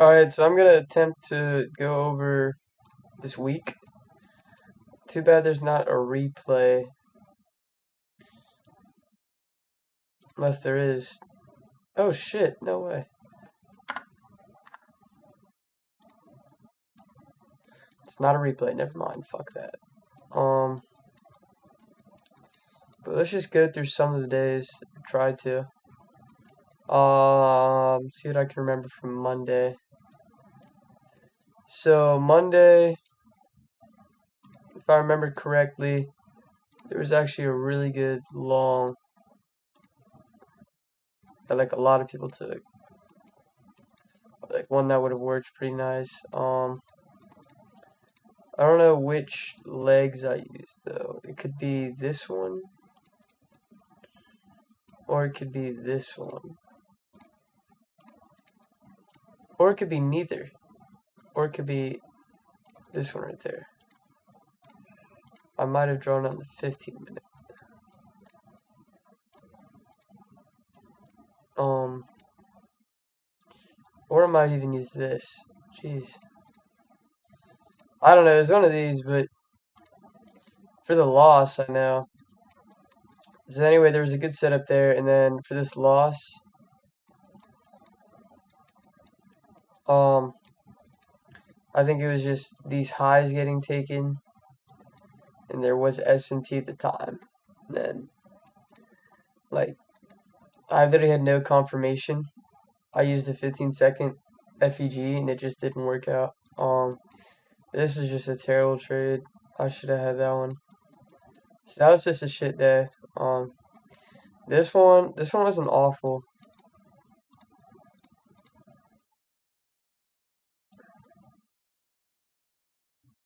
Alright, so I'm gonna attempt to go over this week. Too bad there's not a replay. Unless there is. Oh shit, no way. It's not a replay, never mind, fuck that. But let's just go through some of the days. Try to. See what I can remember from Monday. So Monday, if I remember correctly, there was actually a really good long that like a lot of people took. Like one that would have worked pretty nice. I don't know which legs I used though. It could be this one, or it could be this one, or it could be neither, or it could be this one right there. I might have drawn on the 15-minute. Or I might even use this. Jeez. I don't know, it's one of these, but for the loss, I know. So anyway, there was a good setup there, and then for this loss, I think it was just these highs getting taken, and there was SMT at the time. And then, like, I literally had no confirmation. I used a 15-second FEG, and it just didn't work out. This is just a terrible trade. I should have had that one. So that was just a shit day. This one wasn't awful.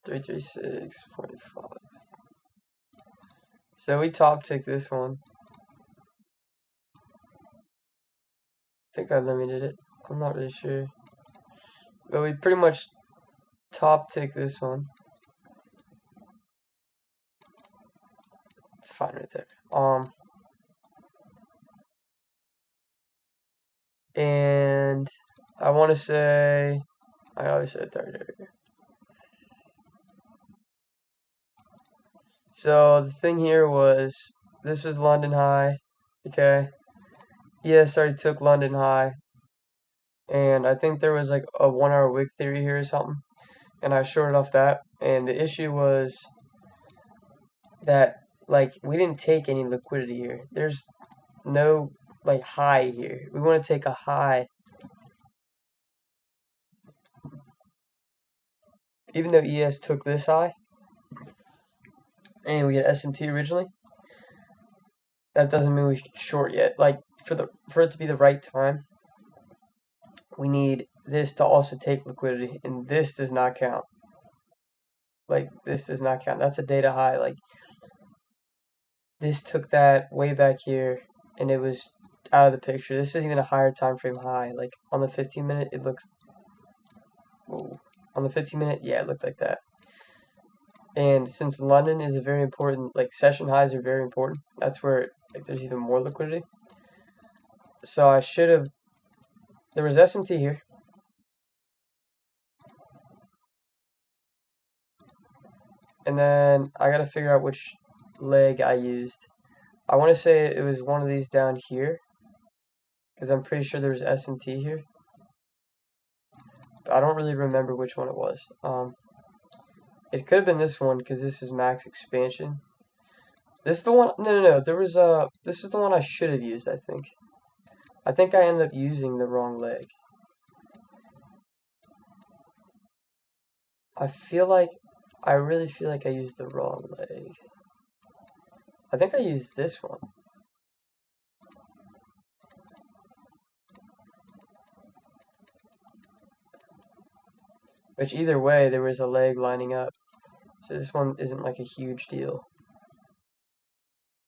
$336.5. So we top tick this one. I think I limited it. I'm not really sure. But we pretty much top tick this one. It's fine right there. And I want to say, I always said third area. So the thing here was, this is London High, okay? ES already took London High, and I think there was like a 1 hour wick theory here or something, and I shorted off that, and the issue was that, like, we didn't take any liquidity here. There's no, like, high here. We want to take a high. Even though ES took this high, and we had SMT originally, that doesn't mean we can short yet. Like, for it to be the right time, we need this to also take liquidity, and this does not count. Like, this does not count. That's a data high. Like, this took that way back here, and it was out of the picture. This is even a higher time frame high. Like, on the 15-minute, it looks... Whoa. On the 15-minute, yeah, it looked like that. And since London is a very important, like, session highs are very important, that's where, like, there's even more liquidity. So I should have... There was SMT here. And then I gotta figure out which leg I used. I want to say it was one of these down here, because I'm pretty sure there was SMT here. But I don't really remember which one it was. It could have been this one, because this is max expansion. This is the one... No. There was this is the one I should have used, I think. I think I ended up using the wrong leg. I really feel like I used the wrong leg. I think I used this one. Which either way, there was a leg lining up. So this one isn't like a huge deal.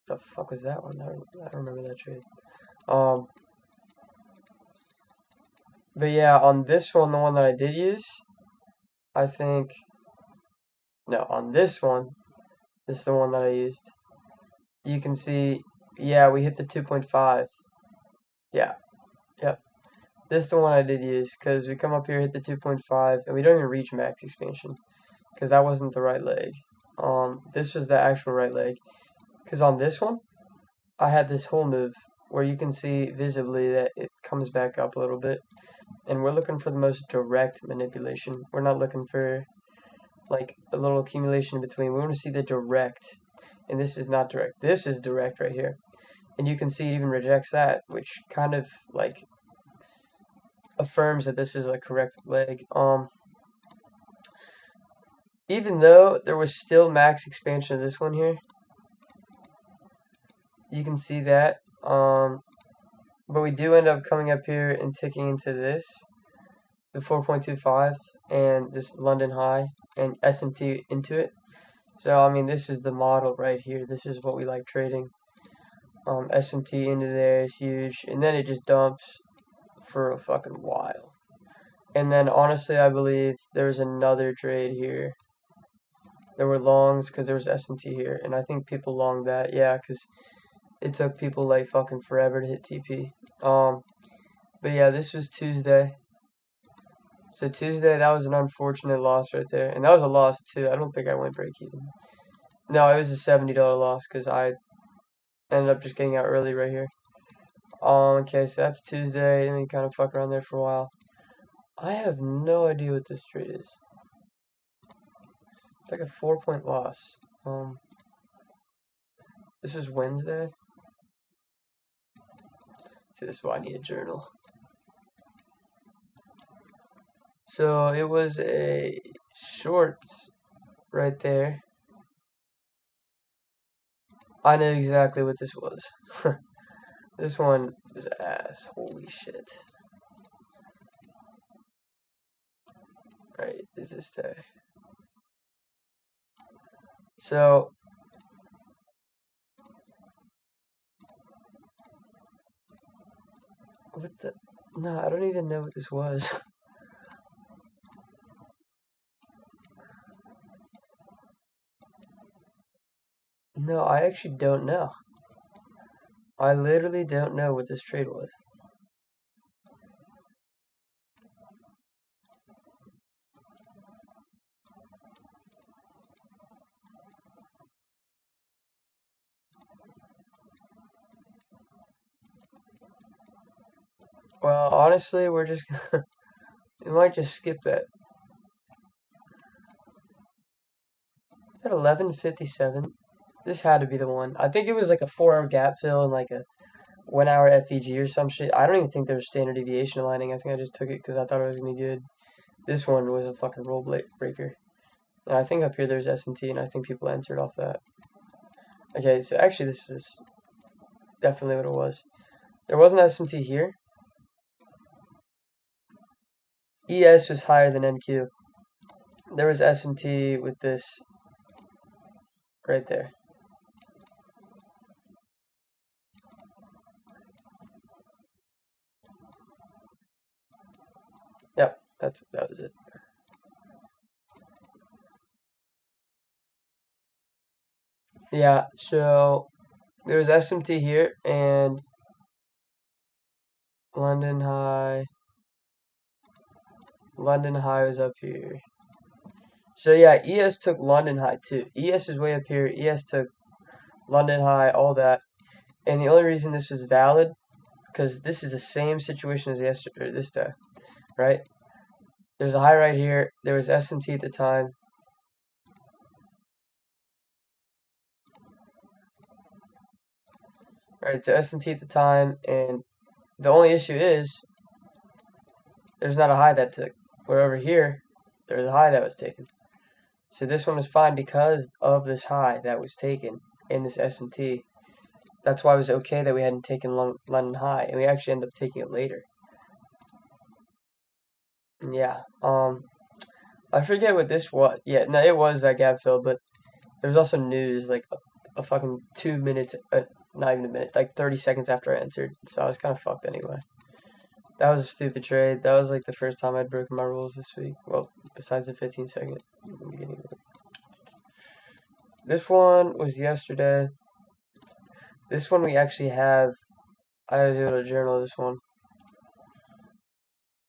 The fuck was that one? I don't remember that trade. But yeah, on this one, the one that I did use, I think... No, on this one, this is the one that I used. You can see, yeah, we hit the 2.5. Yeah, yep. This is the one I did use, because we come up here, hit the 2.5, and we don't even reach max expansion, because that wasn't the right leg. This was the actual right leg. Because on this one, I had this whole move, where you can see visibly that it comes back up a little bit. And we're looking for the most direct manipulation. We're not looking for, like, a little accumulation in between. We want to see the direct. And this is not direct. This is direct right here. And you can see it even rejects that, which kind of, like, affirms that this is a correct leg. Even though there was still max expansion of this one here, you can see that. But we do end up coming up here and ticking into this, the 4.25, and this London high, and S&T into it. So, I mean, this is the model right here. This is what we like trading. S&T into there is huge, and then it just dumps for a fucking while. And then, honestly, I believe there was another trade here. There were longs because there was S&T here, and I think people longed that, yeah, because it took people like fucking forever to hit TP. But yeah, this was Tuesday. So Tuesday, that was an unfortunate loss right there, and that was a loss too. I don't think I went break even. No, it was a $70 loss because I ended up just getting out early right here. Okay, so that's Tuesday, and we kind of fuck around there for a while. I have no idea what this trade is. It's like a 4-point loss. This is Wednesday. See, this is why I need a journal. So it was a shorts right there. I know exactly what this was. This one was ass. Holy shit. Right, is this day? So what the? No, I don't even know what this was. No, I actually don't know. I literally don't know what this trade was. Well, honestly, we're just gonna we might just skip that. Is that 11:57? This had to be the one. I think it was like a 4-hour gap fill and like a 1-hour FEG or some shit. I don't even think there was standard deviation aligning. I think I just took it because I thought it was gonna be good. This one was a fucking roll breaker. And I think up here there's S&T, and I think people entered off that. Okay, so actually this is definitely what it was. There wasn't S&T here. ES was higher than NQ. There was S&T with this right there. Yep, that was it. Yeah, so there was SMT here and London High. London High was up here. So yeah, ES took London High too. ES is way up here. ES took London High, all that. And the only reason this was valid, because this is the same situation as yesterday, or this day, right? There's a high right here. There was SMT at the time. Right, so SMT at the time, and the only issue is there's not a high that took. Where over here, there's a high that was taken. So this one was fine because of this high that was taken in this S&T. That's why it was okay that we hadn't taken London High, and we actually ended up taking it later. Yeah. I forget what this was. Yeah, no, it was that gap fill, but there was also news like a fucking 2 minutes, not even a minute, like 30 seconds after I entered. So I was kind of fucked anyway. That was a stupid trade. That was like the first time I'd broken my rules this week. Well, besides the 15-second beginning. This one was yesterday. This one we actually have. I was able to journal this one.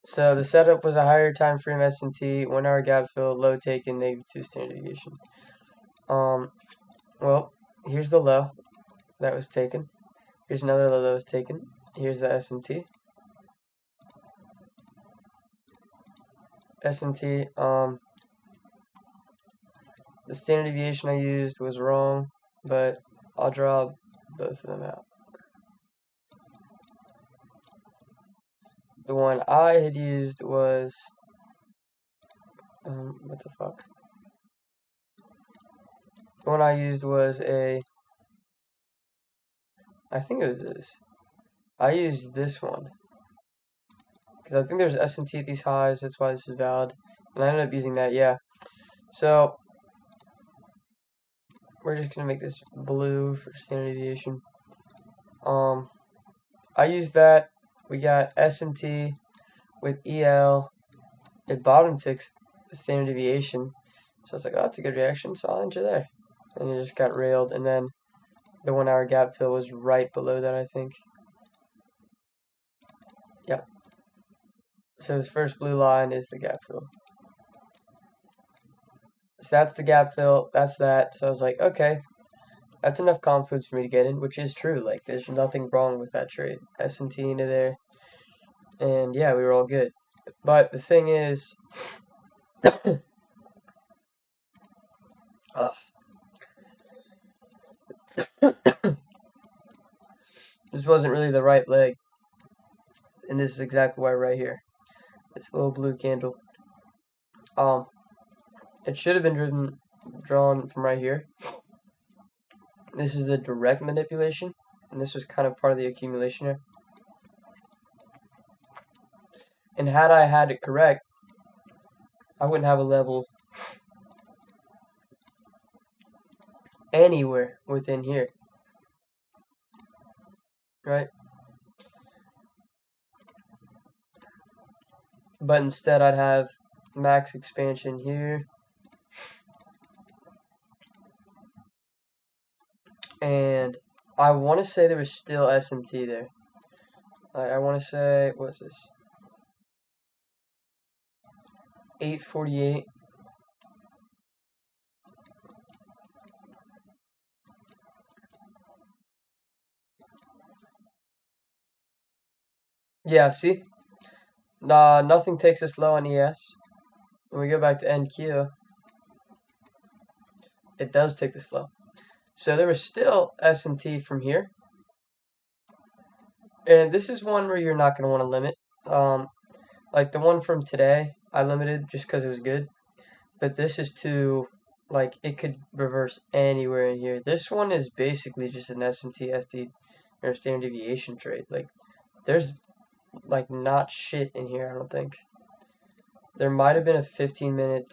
So the setup was a higher time frame SMT, 1 hour gap fill, low taken, -2 standard deviation. Well, here's the low that was taken. Here's another low that was taken. Here's the SMT. SMT, the standard deviation I used was wrong, but I'll draw both of them out. The one I had used was, what the fuck? The one I used was I think it was this. I used this one. Because I think there's SMT at these highs, that's why this is valid. And I ended up using that, yeah. So, we're just going to make this blue for standard deviation. I used that. We got SMT with EL. It bottom ticks the standard deviation. So I was like, oh, that's a good reaction, so I'll enter there. And it just got railed. And then the 1 hour gap fill was right below that, I think. Yep. So this first blue line is the gap fill. So that's the gap fill. That's that. So I was like, okay, that's enough confidence for me to get in, which is true. Like, there's nothing wrong with that trade. SMT into there. And yeah, we were all good. But the thing is, this wasn't really the right leg. And this is exactly why right here. This little blue candle. It should have been drawn from right here. This is the direct manipulation, and this was kind of part of the accumulation here. And had I had it correct, I wouldn't have a level anywhere within here. Right? But instead I'd have max expansion here. And I want to say there was still SMT there. I want to say, what's this? 848. Yeah, see? Nothing takes us low on ES. When we go back to NQ, it does take this low. So there was still SMT from here. And this is one where you're not going to want to limit. Like the one from today, I limited just because it was good. But this is too, like, it could reverse anywhere in here. This one is basically just an SMT, SD, or standard deviation trade. Like, there's, like, not shit in here, I don't think. There might have been a 15-minute,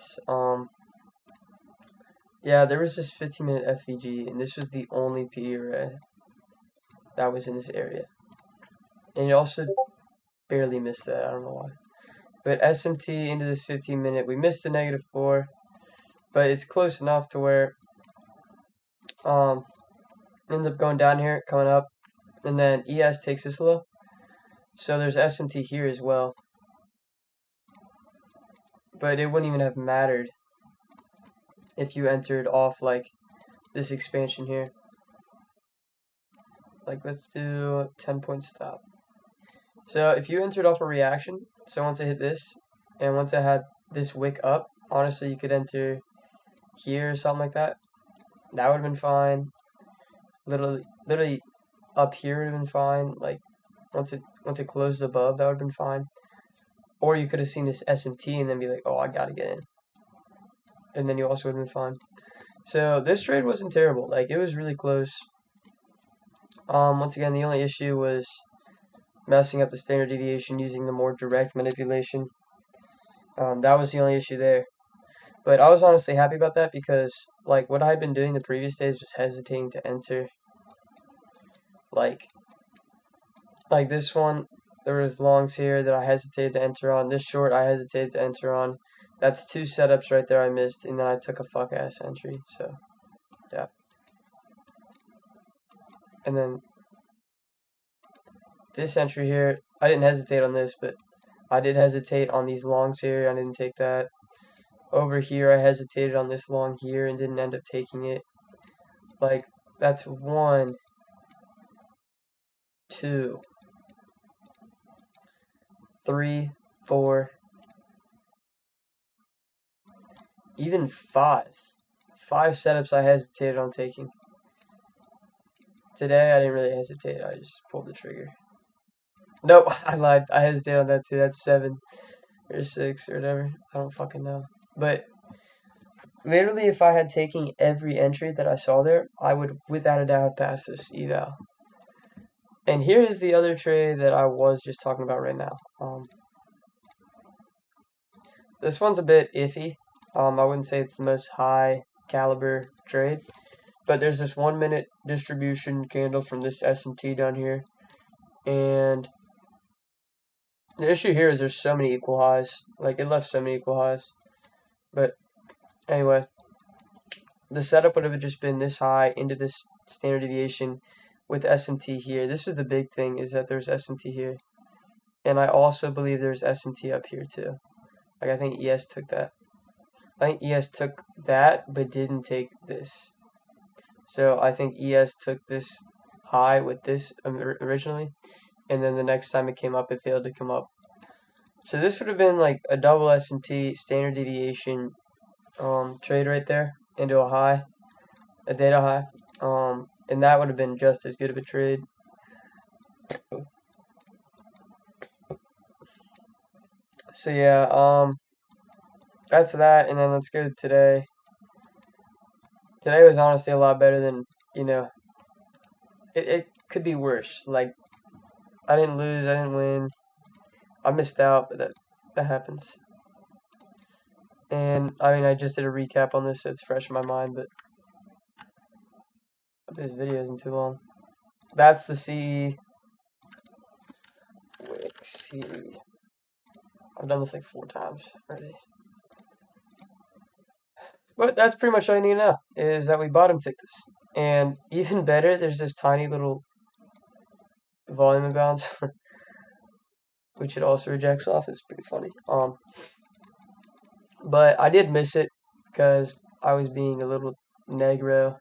yeah, there was this 15-minute FVG, and this was the only PE array that was in this area. And it also barely missed that, I don't know why. But SMT into this 15-minute, we missed the -4, but it's close enough to where ends up going down here, coming up, and then ES takes this low. So there's SMT here as well. But it wouldn't even have mattered if you entered off like this expansion here. Like, let's do 10-point stop. So if you entered off a reaction, so once I hit this, and once I had this wick up, honestly, you could enter here or something like that. That would have been fine. Literally up here would have been fine. Like, once it closes above, that would have been fine. Or you could have seen this SMT and then be like, oh, I gotta get in. And then you also would have been fine. So this trade wasn't terrible. Like, it was really close. Once again, the only issue was messing up the standard deviation using the more direct manipulation. That was the only issue there. But I was honestly happy about that because, like, what I had been doing the previous days was hesitating to enter. Like this one, there was longs here that I hesitated to enter on. This short, I hesitated to enter on. That's 2 setups right there I missed, and then I took a fuck-ass entry, so, yeah. And then this entry here, I didn't hesitate on this, but I did hesitate on these longs here. I didn't take that. Over here, I hesitated on this long here and didn't end up taking it. Like, that's 1, 2, 3, 4, even 5. 5 setups I hesitated on taking. Today, I didn't really hesitate. I just pulled the trigger. Nope, I lied. I hesitated on that too. That's 7 or 6 or whatever. I don't fucking know. But literally, if I had taken every entry that I saw there, I would, without a doubt, have passed this eval. And here is the other trade that I was just talking about right now. This one's a bit iffy. I wouldn't say it's the most high caliber trade, but there's this 1 minute distribution candle from this S&T down here, and the issue here is there's so many equal highs. Like, it left so many equal highs. But anyway, the setup would have just been this high into this standard deviation with S&T here. This is the big thing, is that there's S&T here. And I also believe there's S&T up here too. Like, I think ES took that. I think ES took that, but didn't take this. So I think ES took this high with this originally, and then the next time it came up, it failed to come up. So this would have been like a double S&T standard deviation trade right there into a high, a data high, and that would have been just as good of a trade. So yeah, that's that, and then let's go to today. Today was honestly a lot better than, it could be worse. Like, I didn't lose, I didn't win, I missed out, but that happens. And I mean, I just did a recap on this, so it's fresh in my mind, but this video isn't too long. That's the CE. CE. I've done this like 4 times already. But that's pretty much all you need to know, is that we bottom ticked this. And even better, there's this tiny little volume imbalance, which it also rejects off. It's pretty funny. But I did miss it because I was being a little negro.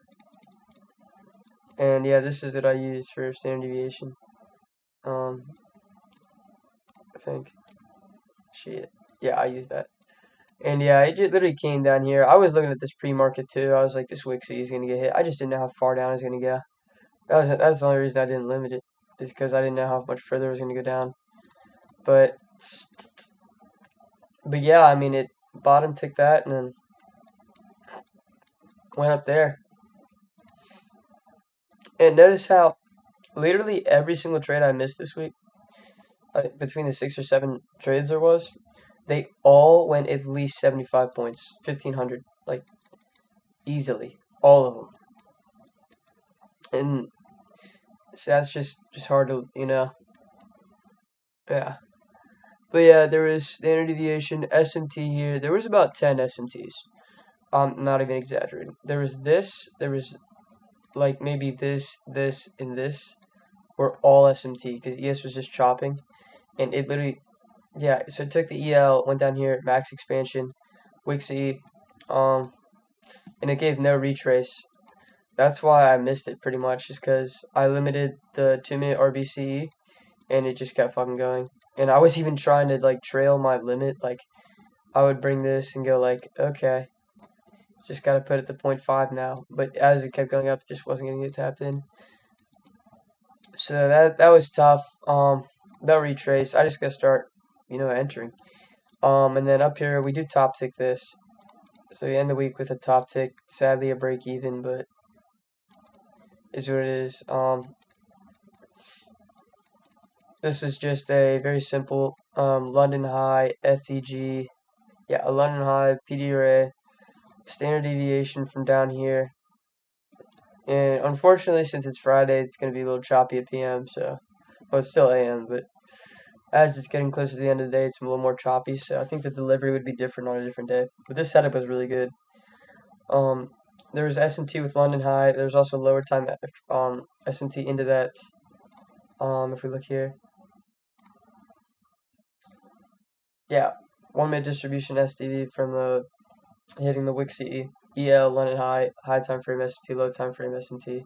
And yeah, this is what I use for standard deviation. I think. Shit. Yeah, I used that. And yeah, it just literally came down here. I was looking at this pre-market too. I was like, this Wixie is going to get hit. I just didn't know how far down it was going to go. That's the only reason I didn't limit it, is because I didn't know how much further it was going to go down. But yeah, I mean, it bottom ticked that and then went up there. And notice how literally every single trade I missed this week, between the 6 or 7 trades there was, they all went at least 75 points, 1,500, like, easily, all of them. And so that's just hard to, yeah. But yeah, there was standard deviation, S&T here. There was about 10 S&Ts. I'm not even exaggerating. There was this, there was like maybe this, and this were all S&T because ES was just chopping. And it literally, yeah, so it took the EL, went down here, max expansion, Wixie, and it gave no retrace. That's why I missed it pretty much, just because I limited the 2-minute RBC, and it just kept fucking going. And I was even trying to, like, trail my limit. Like, I would bring this and go, like, okay, just got to put it to 0.5 now. But as it kept going up, it just wasn't going to get tapped in. So that was tough. No retrace. I just got to start, entering. And then up here, we do top tick this. So we end the week with a top tick. Sadly, a break even, but is what it is. This is just a very simple London High FEG. Yeah, a London High PD array, standard deviation from down here. And unfortunately, since it's Friday, it's going to be a little choppy at PM. So, well, it's still AM, but as it's getting closer to the end of the day, it's a little more choppy. So I think the delivery would be different on a different day. But this setup was really good. There was S&T with London High. There's also lower time S&T into that. If we look here, yeah, 1-minute distribution SDV from the hitting the Wixie EL, London high time frame SMT, low time frame SMT,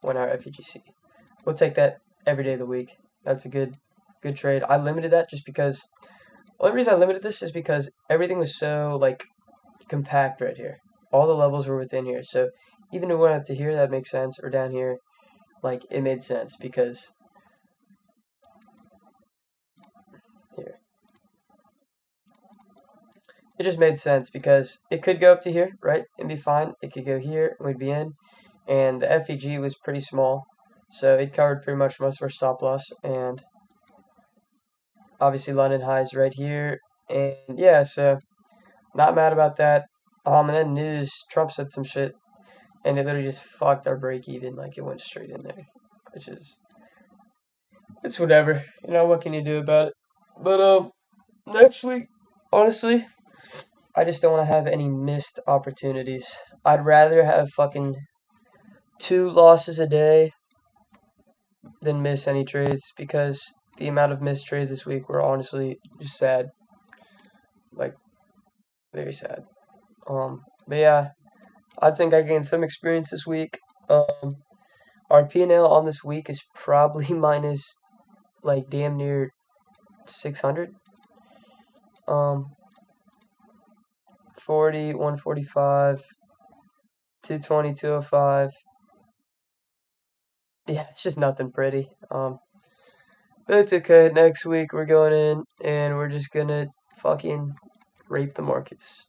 1 hour FEGC. We'll take that every day of the week. That's a good trade. I limited that just because the only reason I limited this is because everything was so like compact right here. All the levels were within here. So even if it went up to here, that makes sense, or down here, like it made sense because here. It just made sense because it could go up to here, right, and be fine. It could go here, and we'd be in. And the FEG was pretty small, so it covered pretty much most of our stop loss. And obviously London highs right here. And yeah, so not mad about that. And then news, Trump said some shit, and it literally just fucked our break even. Like it went straight in there, which is it's whatever. You know what can you do about it? But next week, honestly, I just don't want to have any missed opportunities. I'd rather have fucking 2 losses a day than miss any trades because the amount of missed trades this week were honestly just sad. Like very sad. But yeah, I think I gained some experience this week. Our P&L on this week is probably minus like damn near 600. 40, 145, 220, 205. Yeah, it's just nothing pretty. But it's okay. Next week we're going in and we're just gonna fucking rape the markets.